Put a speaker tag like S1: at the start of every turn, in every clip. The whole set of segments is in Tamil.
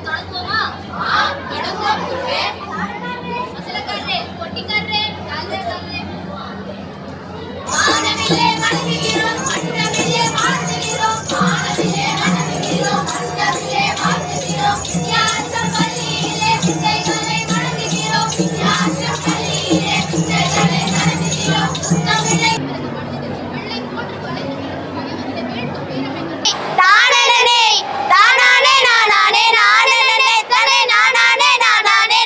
S1: தொடங்குவோமா? தொடங்குவோம் குருவே. அசலக்காரரே, பொட்டிக்காரரே, கால்லே கால்லே. வானவிலே வணங்குகிறோம், மண்டவிலே வாழ்த்துகிறோம். வானவிலே வணங்குகிறோம், மண்டவிலே வாழ்த்துகிறோம். யாசம் பள்ளியிலே வித்தைகளை வணங்குகிறோம். யாசம் பள்ளியிலே வித்தைகளை வணங்குகிறோம். தமிழை வெள்ளை போன்று வளைந்து கிடக்கும் பகைவர்களை வீழ்த்தும் வீரமை தானே தானானே நானானே நானே தனே நானானே நானானே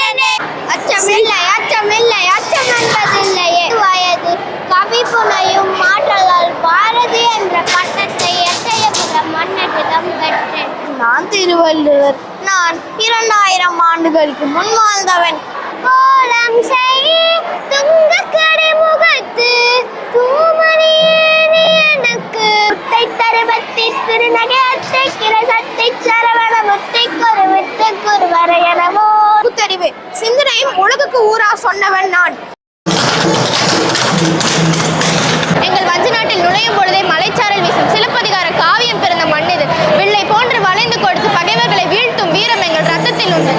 S1: நானே. அச்சமில்லை அச்சமில்லை அச்சம் என்பதில்லையே. வயது கவி புனையும் மாற்றலால் பாரதி என்ற பட்டத்தை எட்டயபுரம் மன்னனிடம் பெற்றேன். நான் திருவள்ளுவர். நான் 2000 ஆண்டுகளுக்கு முன் வாழ்ந்தவன். கோலம் செய் துங்கக்கடை முகத்து தூமணியே நீ எனக்கு முத்தை தருவத்தை திருநகை அத்தை கிரசத்தை சரவண முத்தை குருவித்து குருவரை எனவோ புத்தறிவு சிந்தனையும் உலகுக்கு ஊரா சொன்னவன் நான். எங்கள் வஞ்சி நாட்டில் நுழையும் பொழுதே மலைச்சாரல் வீசும் சிலப்பதிகார காவியம் பிறந்த மண் இது. வில்லை போன்று வளைந்து கொடுத்து பகைவர்களை வீழ்த்தும் வீரம் எங்கள் ரத்தத்தில் உண்டு.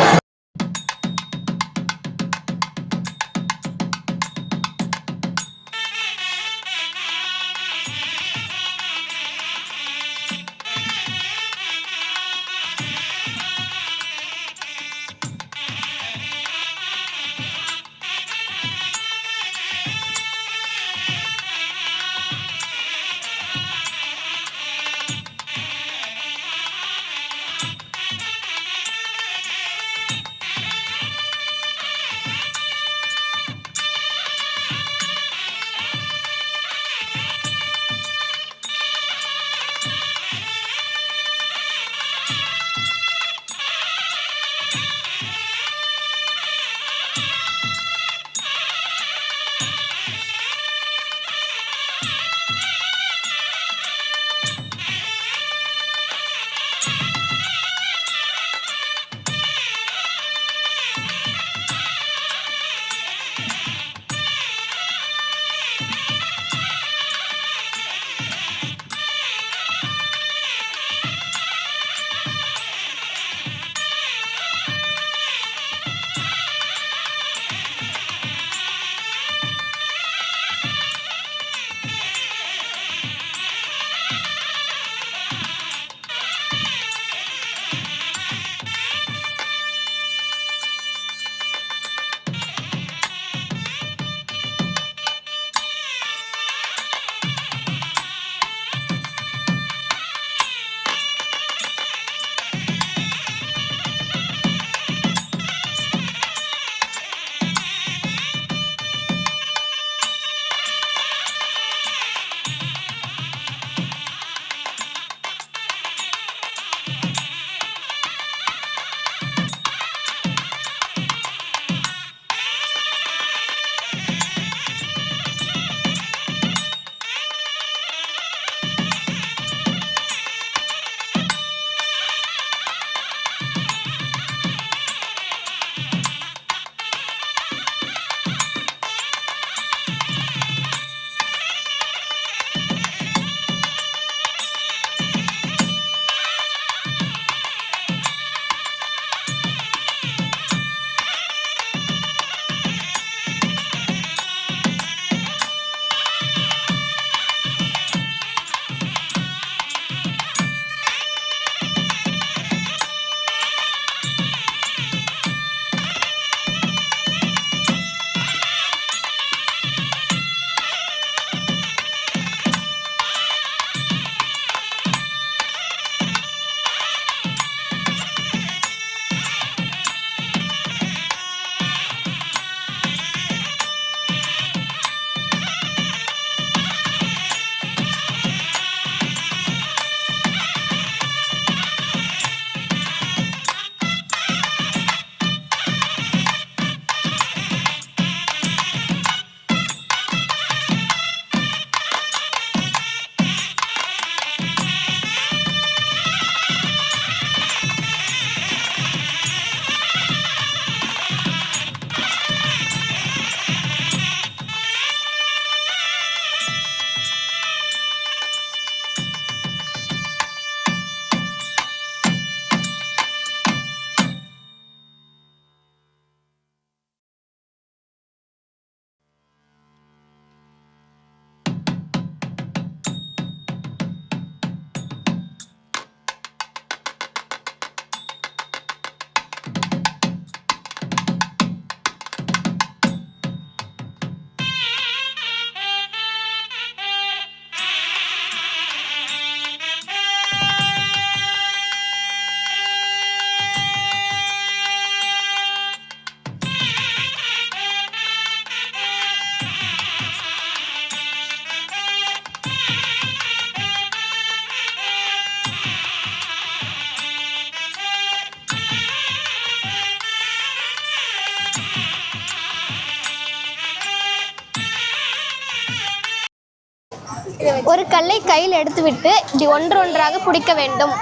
S1: ஒரு கல்லை கையில் எடுத்துவிட்டு இப்படி ஒன்றொன்றாக பிடிக்க வேண்டும்.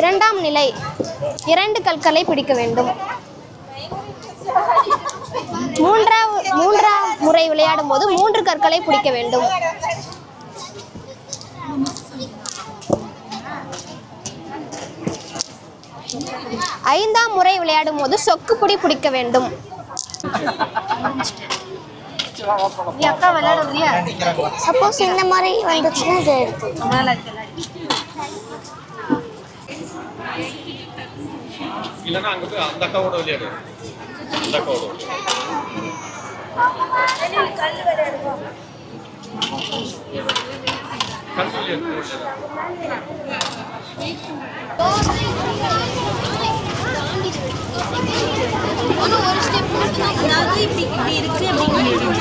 S1: இரண்டாம் நிலை 2 கற்களை பிடிக்க வேண்டும். மூன்றாம் முறை விளையாடும் போது 3 கற்களை பிடிக்க வேண்டும். 5ஆம் முறை விளையாடும் போது சொக்குப்பிடி பிடிக்க வேண்டும். சப்போஸ் இந்த மாதிரி வந்துச்சுன்னா
S2: இல்லைன்னா அங்கே போய் அந்த அக்காவோட விளையாடு. அந்த அக்காவோட கல் விளையாடு.
S1: ஒரு ஸ்டெப் அதாவது இப்படி இருக்கு அப்படிங்கிறது.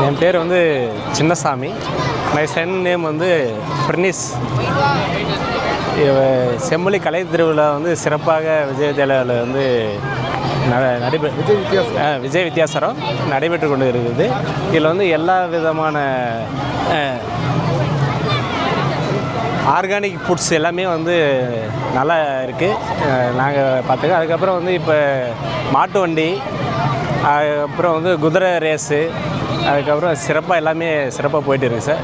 S3: என் பேர் வந்து சின்னசாமி. மை சன் நேம் வந்து பிரினிஸ். செம்மொழி கலை திருவிழா வந்து சிறப்பாக விஜய் வித்யாலயாவில் வந்து விஜய் வித்யாசரம் நடைபெற்று கொண்டு இருக்குது. இதில் வந்து எல்லா விதமான ஆர்கானிக் ஃபுட்ஸ் எல்லாமே வந்து நல்லா இருக்குது. நாங்கள் பார்த்துக்க. அதுக்கப்புறம் வந்து இப்போ மாட்டு வண்டி, அதுக்கப்புறம் வந்து குதிரை ரேஸு, அதுக்கப்புறம் சிறப்பாக எல்லாமே சிறப்பாக போயிட்டு இருக்குது சார்.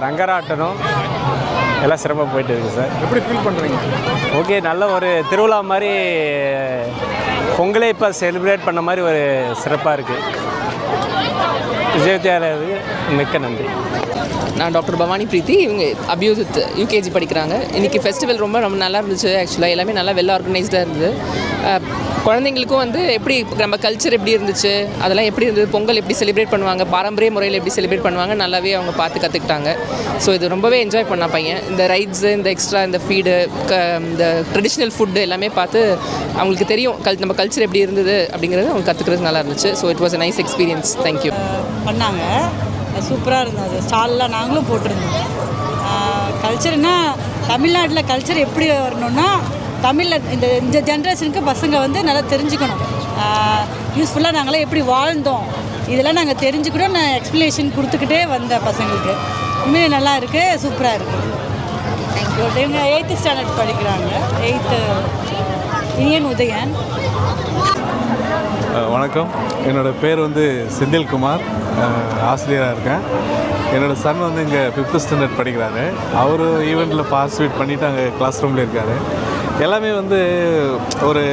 S3: ரங்கராட்டனம் எல்லாம் சிறப்பாக போயிட்டு இருக்குது சார்.
S2: எப்படி ஃபீல் பண்ணுறீங்க?
S3: ஓகே, நல்ல ஒரு திருவிழா மாதிரி பொங்கலை இப்போ செலிப்ரேட் பண்ண மாதிரி ஒரு சிறப்பாக இருக்குது. விஜய் வித்யாலயாவுக்கு மிக்க நன்றி.
S4: நான் டாக்டர் பவானி பிரீத்தி. இவங்க அபியூசித் யூகேஜி படிக்கிறாங்க. இன்றைக்கி ஃபெஸ்டிவல் ரொம்ப நல்லா இருந்துச்சு. ஆக்சுவலாக எல்லாமே நல்லா வெல் ஆர்கனைஸ்டாக இருந்தது. குழந்தைங்களுக்கும் வந்து எப்படி நம்ம கல்ச்சர் எப்படி இருந்துச்சு, அதெல்லாம் எப்படி இருந்தது, பொங்கல் எப்படி செலிப்ரேட் பண்ணுவாங்க, பாரம்பரிய முறையில் எப்படி செலிப்ரேட் பண்ணுவாங்க, நல்லாவே அவங்க பார்த்து கற்றுக்கிட்டாங்க. ஸோ இது ரொம்பவே என்ஜாய் பண்ண பையன். இந்த ரைட்ஸு, இந்த எக்ஸ்ட்ரா இந்த ஃபீடு, இந்த ட்ரெடிஷ்னல் ஃபுட்டு எல்லாமே பார்த்து அவங்களுக்கு தெரியும் நம்ம கல்ச்சர் எப்படி இருந்தது அப்படிங்கிறது அவங்க கற்றுக்கிறது நல்லா இருந்துச்சு. So it was a nice experience. Thank you.
S5: பண்ணாங்க, சூப்பராக இருந்தது. ஸ்டால்லாம் நாங்களும் போட்டிருந்தோம். கல்ச்சர்னா தமிழ்நாட்டில் கல்ச்சர் எப்படி வரணும்னா தமிழில் இந்த ஜென்ரேஷனுக்கு பசங்க வந்து நல்லா தெரிஞ்சுக்கணும். யூஸ்ஃபுல்லாக நாங்களாம் எப்படி வாழ்ந்தோம் இதெல்லாம் நாங்கள் தெரிஞ்சுக்கிட்டோம். நான் எக்ஸ்ப்ளனேஷன் கொடுத்துக்கிட்டே வந்தேன் பசங்களுக்கு. உண்மையிலே நல்லா இருக்குது, சூப்பராக இருக்குது. தேங்க்யூ. இவங்க 8th ஸ்டாண்டர்ட் படிக்கிறாங்க. 8th இனியன் உதயன்.
S6: வணக்கம், என்னோடய பேர் வந்து செந்தில்குமார். ஆசிரியராக இருக்கேன். என்னோடய சன் வந்து இங்கே 5th ஸ்டாண்டர்ட் படிக்கிறாரு. அவரும் ஈவெண்ட்டில் பார்ட்டிசிபேட் பண்ணிவிட்டு அங்கே கிளாஸ் ரூமில் இருக்கார். எல்லாமே வந்து ஒரு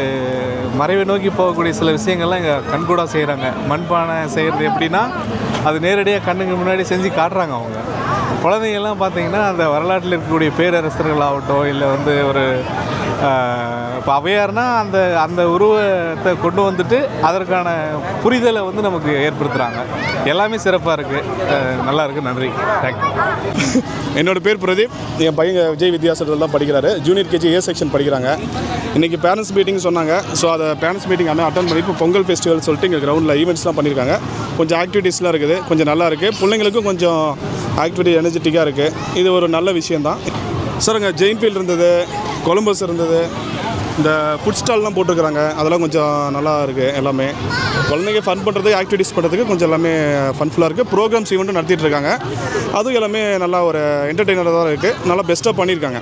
S6: மறைவை நோக்கி போகக்கூடிய சில விஷயங்கள்லாம் இங்கே கண்கூடாக செய்கிறாங்க. மண்பானை செய்கிறது எப்படின்னா அது நேரடியாக கண்ணுக்கு முன்னாடி செஞ்சு காட்டுறாங்க அவங்க. குழந்தைங்கள்லாம் பார்த்திங்கன்னா அந்த வரலாற்றில் இருக்கக்கூடிய பேரரசர்கள் ஆகட்டும், இல்லை வந்து ஒரு இப்போ அவையார்னா அந்த உருவத்தை கொண்டு வந்துட்டு அதற்கான புரிதலை வந்து நமக்கு ஏற்படுத்துகிறாங்க. எல்லாமே சிறப்பாக இருக்குது, நல்லா இருக்குது. நன்றி, தேங்க்யூ.
S7: என்னோடய பேர் பிரதீப். என் பையன் விஜய் வித்யாசத்தில் தான் படிக்கிறாரு. ஜூனியர் கேஜி ஏ செக்ஷன் படிக்கிறாங்க. இன்றைக்கி பேரண்ட்ஸ் மீட்டிங் சொன்னாங்க. ஸோ அதை பேரண்ட்ஸ் மீட்டிங் அட்டன் பண்ணி இப்போ பொங்கல் ஃபெஸ்டிவல் சொல்லிட்டு இங்கே கிரவுண்டில் ஈவெண்ட்ஸ்லாம் பண்ணியிருக்காங்க. கொஞ்சம் ஆக்டிவிட்டீஸ்லாம் இருக்குது, கொஞ்சம் நல்லா இருக்குது. பிள்ளைங்களுக்கும் கொஞ்சம் ஆக்டிவிட்டி எனர்ஜெட்டிக்காக இருக்குது. இது ஒரு நல்ல விஷயந்தான். சார் அங்கே ஜெயின்ஃபீல்டு இருந்தது, கொலம்பஸ் இருந்தது, இந்த ஃபுட் ஸ்டால்லாம் போட்டிருக்கிறாங்க. அதெல்லாம் கொஞ்சம் நல்லா இருக்குது. எல்லாமே குழந்தைங்க ஃபன் பண்ணுறது, ஆக்டிவிட்டீஸ் பண்ணுறதுக்கு கொஞ்சம் எல்லாமே ஃபன்ஃபுல்லாக இருக்குது. ப்ரோக்ராம்ஸ் ஈவெண்ட்டும் நடத்திட்டு இருக்காங்க. அதுவும் எல்லாமே நல்லா ஒரு என்டர்டெய்னராக தான் இருக்குது. நல்லா பெஸ்ட்டாக பண்ணியிருக்காங்க.